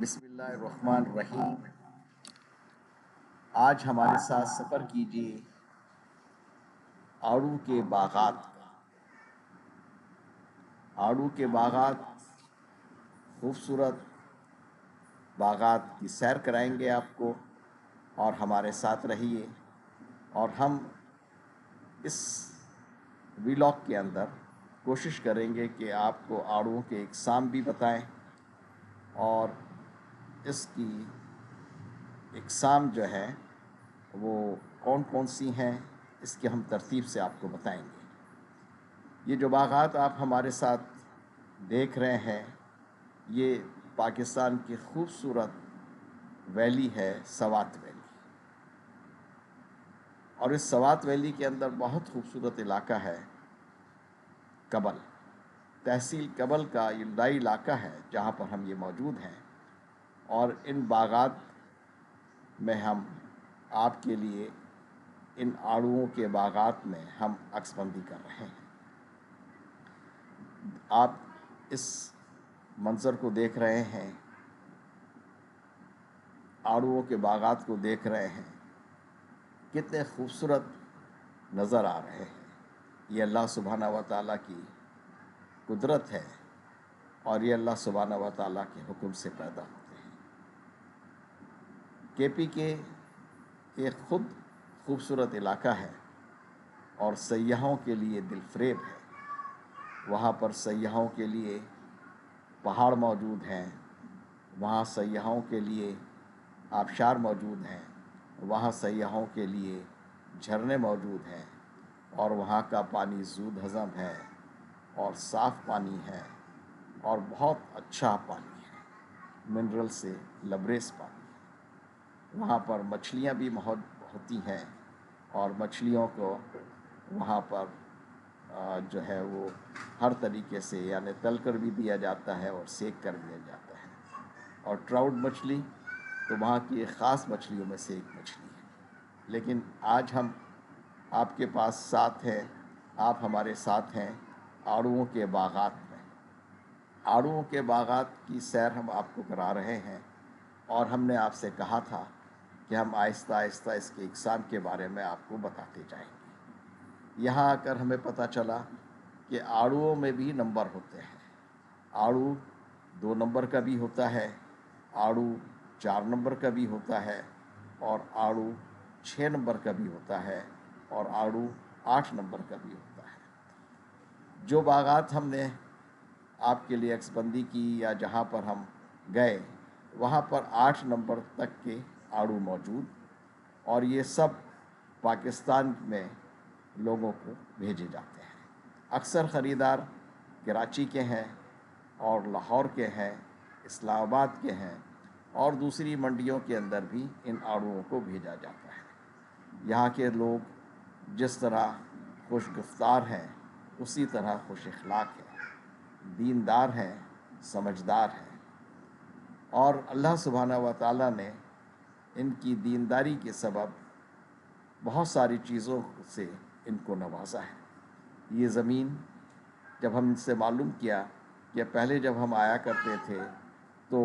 بسم اللہ الرحمن الرحیم۔ آج ہمارے ساتھ سفر کیجیے آڑو کے باغات کا۔ آڑو کے باغات خوبصورت باغات کی سیر کرائیں گے آپ کو، اور ہمارے ساتھ رہیے۔ اور ہم اس ویلاگ کے اندر کوشش کریں گے کہ آپ کو آڑوؤں کے اقسام بھی بتائیں، اور اس کی اقسام جو ہے وہ کون کون سی ہیں اس کی ہم ترتیب سے آپ کو بتائیں گے۔ یہ جو باغات آپ ہمارے ساتھ دیکھ رہے ہیں، یہ پاکستان کی خوبصورت ویلی ہے، سوات ویلی۔ اور اس سوات ویلی کے اندر بہت خوبصورت علاقہ ہے کبل، تحصیل کبل کا ابتدائی علاقہ ہے جہاں پر ہم یہ موجود ہیں۔ اور ان باغات میں ہم آپ کے لیے ان آڑوؤں کے باغات میں ہم عکس بندی کر رہے ہیں۔ آپ اس منظر کو دیکھ رہے ہیں، آڑوؤں کے باغات کو دیکھ رہے ہیں، کتنے خوبصورت نظر آ رہے ہیں۔ یہ اللہ سبحانہ و تعالیٰ کی قدرت ہے، اور یہ اللہ سبحانہ و تعالیٰ کے حکم سے پیدا ہوتے ہیں۔ کے پی کے ایک خود خوبصورت علاقہ ہے، اور سیاحوں کے لیے دل فریب ہے۔ وہاں پر سیاحوں کے لیے پہاڑ موجود ہیں، وہاں سیاحوں کے لیے آبشار موجود ہیں، وہاں سیاحوں کے لیے جھرنے موجود ہیں، اور وہاں کا پانی زود ہضم ہے اور صاف پانی ہے، اور بہت اچھا پانی ہے، منرل سے لبریز پانی ہے۔ وہاں پر مچھلیاں بھی ہوتی ہیں، اور مچھلیوں کو وہاں پر جو ہے وہ ہر طریقے سے یعنی تل کر بھی دیا جاتا ہے اور سیک کر دیا جاتا ہے۔ اور ٹراؤٹ مچھلی تو وہاں کی ایک خاص مچھلیوں میں سے ایک مچھلی ہے۔ لیکن آج ہم آپ کے پاس ساتھ ہیں، آپ ہمارے ساتھ ہیں آڑوؤں کے باغات میں۔ آڑوؤں کے باغات کی سیر ہم آپ کو کرا رہے ہیں، اور ہم نے آپ سے کہا تھا کہ ہم آہستہ آہستہ اس کے اقسام کے بارے میں آپ کو بتاتے جائیں گے۔ یہاں آ کر ہمیں پتہ چلا کہ آڑوؤں میں بھی نمبر ہوتے ہیں۔ آڑو 2 نمبر کا بھی ہوتا ہے، آڑو 4 نمبر کا بھی ہوتا ہے، اور آڑو 6 نمبر کا بھی ہوتا ہے، اور آڑو 8 نمبر کا بھی ہوتا ہے۔ جو باغات ہم نے آپ کے لیے عکس بندی کی یا جہاں پر ہم گئے، وہاں پر 8 نمبر تک کے آڑو موجود، اور یہ سب پاکستان میں لوگوں کو بھیجے جاتے ہیں۔ اکثر خریدار کراچی کے ہیں، اور لاہور کے ہیں، اسلام آباد کے ہیں، اور دوسری منڈیوں کے اندر بھی ان آڑوؤں کو بھیجا جاتا ہے۔ یہاں کے لوگ جس طرح خوش گفتار ہیں، اسی طرح خوش اخلاق ہیں، دیندار ہیں، سمجھدار ہیں، اور اللہ سبحانہ و تعالیٰ نے ان کی دینداری کے سبب بہت ساری چیزوں سے ان کو نوازا ہے۔ یہ زمین جب ہم ان سے معلوم کیا کہ پہلے جب ہم آیا کرتے تھے تو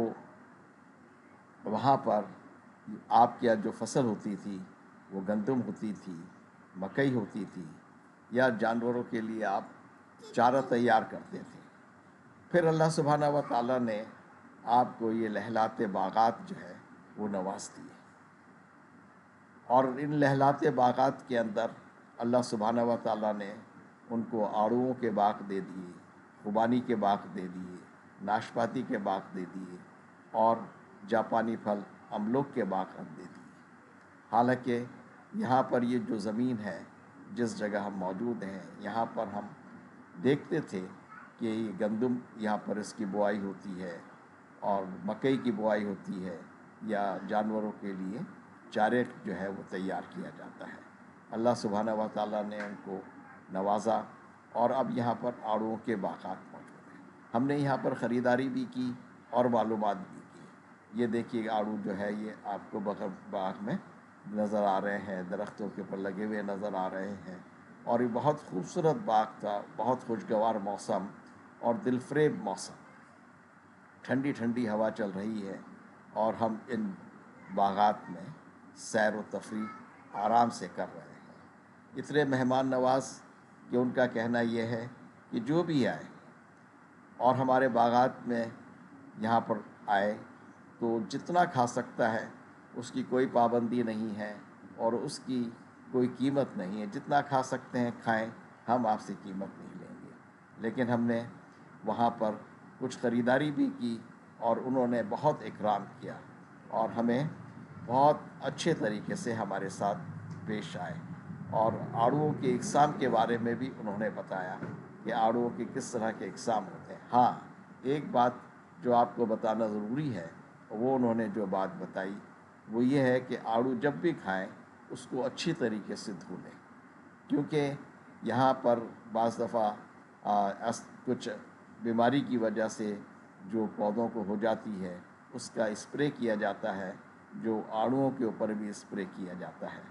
وہاں پر آپ کی جو فصل ہوتی تھی وہ گندم ہوتی تھی، مکئی ہوتی تھی، یا جانوروں کے لیے آپ چارہ تیار کرتے تھے۔ پھر اللہ سبحانہ و تعالیٰ نے آپ کو یہ لہلاتے باغات جو ہے وہ نواز دیے، اور ان لہلاتے باغات کے اندر اللہ سبحانہ و تعالیٰ نے ان کو آڑوؤں کے باغ دے دیے، خوبانی کے باغ دے دیے، ناشپاتی کے باغ دے دیے، اور جاپانی پھل املوک کے باغ دے دیے۔ حالانکہ یہاں پر یہ جو زمین ہے جس جگہ ہم موجود ہیں، یہاں پر ہم دیکھتے تھے کہ یہ گندم یہاں پر اس کی بوائی ہوتی ہے، اور مکئی کی بوائی ہوتی ہے، یا جانوروں کے لیے چارے جو ہے وہ تیار کیا جاتا ہے۔ اللہ سبحانہ و تعالیٰ نے ان کو نوازا، اور اب یہاں پر آڑوؤں کے باغات موجود ہیں۔ ہم نے یہاں پر خریداری بھی کی اور معلومات بھی کی۔ یہ دیکھیے آڑو جو ہے یہ آپ کو باغ میں نظر آ رہے ہیں، درختوں کے اوپر لگے ہوئے نظر آ رہے ہیں، اور یہ بہت خوبصورت باغ تھا، بہت خوشگوار موسم اور دل فریب موسم۔ ٹھنڈی ٹھنڈی ہوا چل رہی ہے، اور ہم ان باغات میں سیر و تفریح آرام سے کر رہے ہیں۔ اتنے مہمان نواز کہ ان کا کہنا یہ ہے کہ جو بھی آئے اور ہمارے باغات میں یہاں پر آئے تو جتنا کھا سکتا ہے اس کی کوئی پابندی نہیں ہے اور اس کی کوئی قیمت نہیں ہے، جتنا کھا سکتے ہیں کھائیں، ہم آپ سے قیمت نہیں لیں گے۔ لیکن ہم نے وہاں پر کچھ خریداری بھی کی اور انہوں نے بہت اکرام کیا اور ہمیں بہت اچھے طریقے سے ہمارے ساتھ پیش آئے، اور آڑوؤں کے اقسام کے بارے میں بھی انہوں نے بتایا کہ آڑوؤں کے کس طرح کے اقسام ہوتے ہیں۔ ہاں، ایک بات جو آپ کو بتانا ضروری ہے، وہ انہوں نے جو بات بتائی وہ یہ ہے کہ آڑو جب بھی کھائیں اس کو اچھی طریقے سے دھو لیں، کیونکہ یہاں پر بعض دفعہ کچھ بیماری کی وجہ سے جو پودوں کو ہو جاتی ہے اس کا اسپرے کیا جاتا ہے، جو آڑوؤں کے اوپر بھی اسپرے کیا جاتا ہے،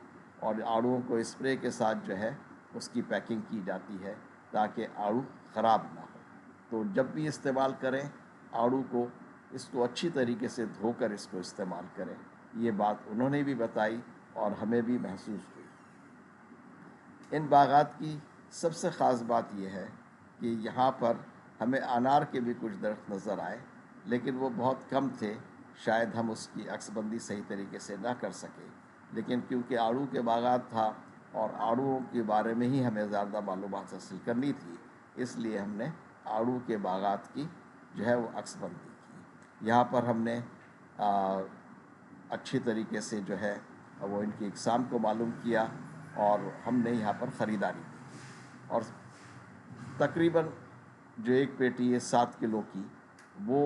اور آڑوؤں کو اسپرے کے ساتھ جو ہے اس کی پیکنگ کی جاتی ہے تاکہ آڑو خراب نہ ہو۔ تو جب بھی استعمال کریں آڑو کو، اس کو اچھی طریقے سے دھو کر اس کو استعمال کریں۔ یہ بات انہوں نے بھی بتائی اور ہمیں بھی محسوس ہوئی۔ ان باغات کی سب سے خاص بات یہ ہے کہ یہاں پر ہمیں انار کے بھی کچھ درخت نظر آئے، لیکن وہ بہت کم تھے، شاید ہم اس کی عکس بندی صحیح طریقے سے نہ کر سکے، لیکن کیونکہ آڑو کے باغات تھا اور آڑوؤں کے بارے میں ہی ہمیں زیادہ معلومات حاصل کرنی تھی، اس لیے ہم نے آڑو کے باغات کی جو ہے وہ عکس بندی کی۔ یہاں پر ہم نے اچھی طریقے سے جو ہے وہ ان کی اقسام کو معلوم کیا اور ہم نے یہاں پر خریداری کی، اور تقریباً جو ایک پیٹی ہے 7 کلو کی، وہ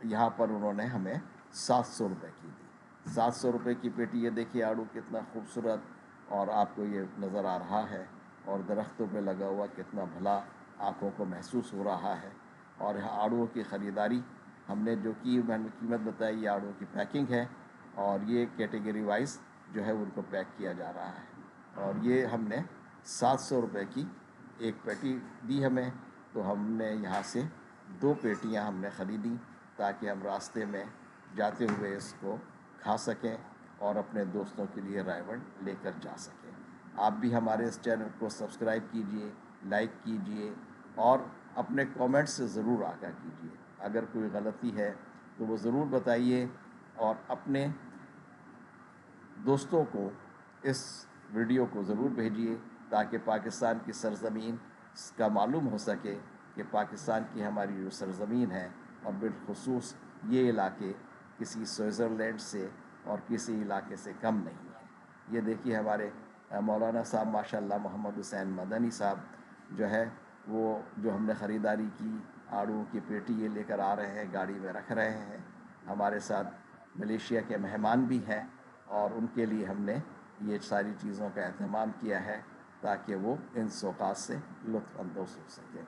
یہاں پر انہوں نے ہمیں 700 روپے کی دی۔ 700 روپے کی پیٹی، یہ دیکھیے آڑو کتنا خوبصورت اور آپ کو یہ نظر آ رہا ہے، اور درختوں پہ لگا ہوا کتنا بھلا آنکھوں کو محسوس ہو رہا ہے۔ اور آڑوؤں کی خریداری ہم نے جو کی، میں نے قیمت بتائی، یہ آڑوؤں کی پیکنگ ہے اور یہ کیٹیگری وائز جو ہے ان کو پیک کیا جا رہا ہے، اور یہ ہم نے 700 روپے کی ایک پیٹی دی ہمیں، تو ہم نے یہاں سے 2 پیٹیاں ہم نے خریدیں تاکہ ہم راستے میں جاتے ہوئے اس کو کھا سکیں اور اپنے دوستوں کے لیے رائے لے کر جا سکیں۔ آپ بھی ہمارے اس چینل کو سبسکرائب کیجئے، لائک کیجئے اور اپنے کامنٹ سے ضرور آگاہ کیجئے۔ اگر کوئی غلطی ہے تو وہ ضرور بتائیے، اور اپنے دوستوں کو اس ویڈیو کو ضرور بھیجیے تاکہ پاکستان کی سرزمین کا معلوم ہو سکے کہ پاکستان کی ہماری جو سرزمین ہے، اور بالخصوص یہ علاقے کسی سوئٹزرلینڈ سے اور کسی علاقے سے کم نہیں ہے۔ یہ دیکھیے ہمارے مولانا صاحب ماشاءاللہ محمد حسین مدنی صاحب جو ہے وہ جو ہم نے خریداری کی آڑوؤں کی پیٹی یہ لے کر آ رہے ہیں، گاڑی میں رکھ رہے ہیں۔ ہمارے ساتھ ملیشیا کے مہمان بھی ہیں اور ان کے لیے ہم نے یہ ساری چیزوں کا اہتمام کیا ہے تاکہ وہ ان سوقات سے لطف اندوز ہو سکے۔